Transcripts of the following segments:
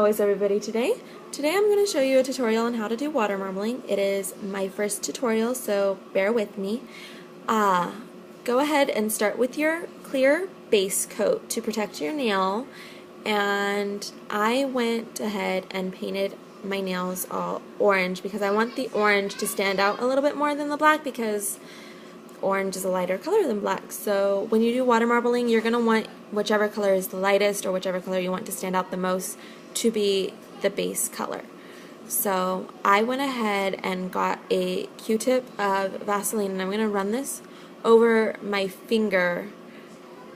How is everybody today? Today I'm going to show you a tutorial on how to do water marbling. It is my first tutorial, so bear with me. Go ahead and start with your clear base coat to protect your nail, and I went ahead and painted my nails all orange because I want the orange to stand out a little bit more than the black, because orange is a lighter color than black. So when you do water marbling, you're going to want whichever color is the lightest or whichever color you want to stand out the most to be the base color. So I went ahead and got a Q-tip of Vaseline, and I'm going to run this over my finger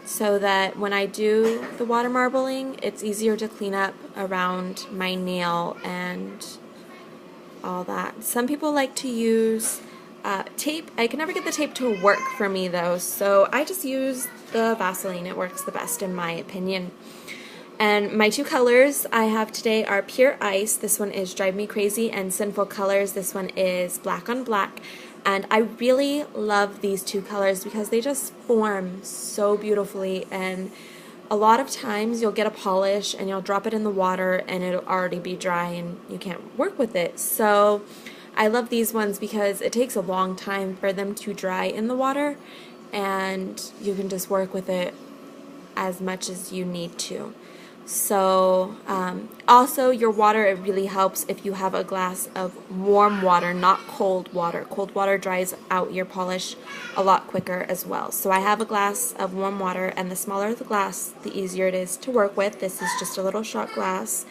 so that when I do the water marbling, it's easier to clean up around my nail and all that. Some people like to use tape. I can never get the tape to work for me though, so I just use the Vaseline. It works the best in my opinion. And my two colors I have today are Pure Ice. This one is Drive Me Crazy, and Sinful Colors. This one is Black on Black. And I really love these two colors because they just form so beautifully, and a lot of times you'll get a polish and you'll drop it in the water and it'll already be dry and you can't work with it. So I love these ones because it takes a long time for them to dry in the water, and you can just work with it as much as you need to. So also your water, it really helps if you have a glass of warm water, not cold water. Cold water dries out your polish a lot quicker as well. So I have a glass of warm water, and the smaller the glass, the easier it is to work with. This is just a little shot glass.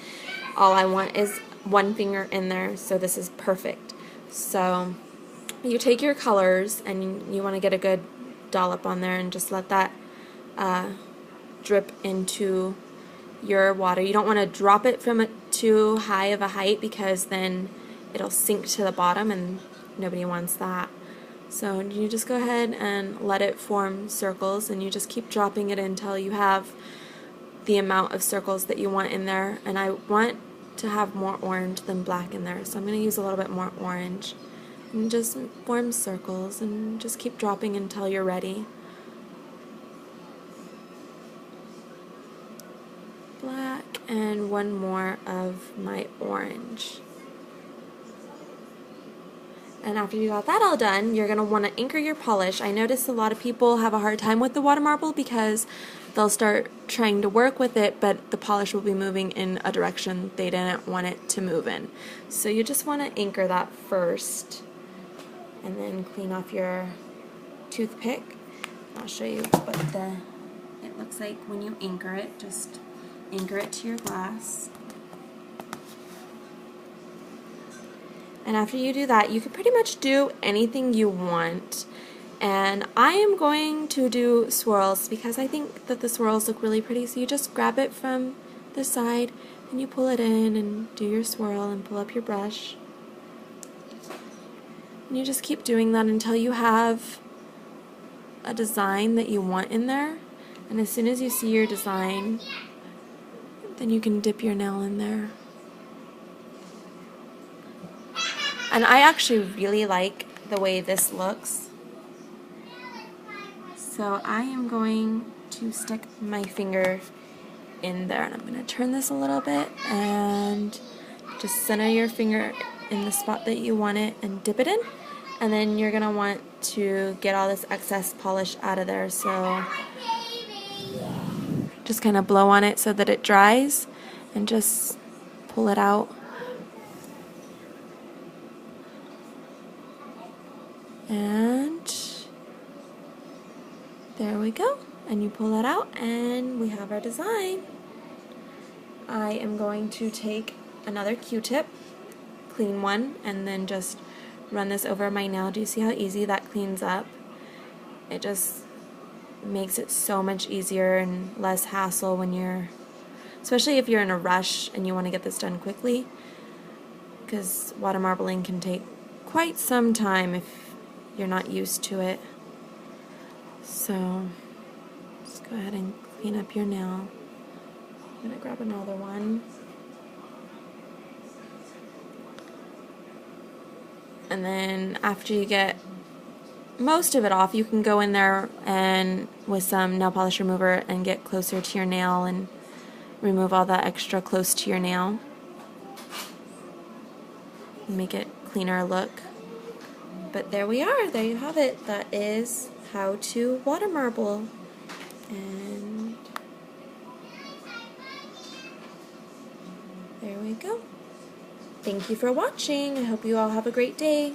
All I want is one finger in there, so this is perfect. So you take your colors and you want to get a good dollop on there and just let that drip into your water. You don't want to drop it from too high of a height because then it'll sink to the bottom and nobody wants that. So you just go ahead and let it form circles, and you just keep dropping it until you have the amount of circles that you want in there. And I want to have more orange than black in there, so I'm going to use a little bit more orange. And just form circles and just keep dropping until you're ready. Black and one more of my orange. And after you got that all done, you're going to want to anchor your polish. I notice a lot of people have a hard time with the water marble because they'll start trying to work with it, but the polish will be moving in a direction they didn't want it to move in. So you just want to anchor that first, and then clean off your toothpick. I'll show you what it looks like when you anchor it. Just anchor it to your glass. And after you do that, you can pretty much do anything you want. And I am going to do swirls because I think that the swirls look really pretty. So you just grab it from the side and you pull it in and do your swirl and pull up your brush. And you just keep doing that until you have a design that you want in there. And as soon as you see your design, then you can dip your nail in there. And I actually really like the way this looks. So I am going to stick my finger in there, and I'm going to turn this a little bit and just center your finger in the spot that you want it and dip it in. And then you're going to want to get all this excess polish out of there. So just kind of blow on it so that it dries and just pull it out. And there we go. And you pull that out and we have our design. I am going to take another Q-tip, clean one, and then just run this over my nail. Do you see how easy that cleans up? It just makes it so much easier and less hassle when especially if you're in a rush and you want to get this done quickly, because water marbling can take quite some time if you're not used to it. So just go ahead and clean up your nail. I'm going to grab another one. And then after you get most of it off, you can go in there and with some nail polish remover and get closer to your nail and remove all that extra close to your nail. make it cleaner look. But there we are, there you have it. That is how to water marble. And there we go. Thank you for watching. I hope you all have a great day.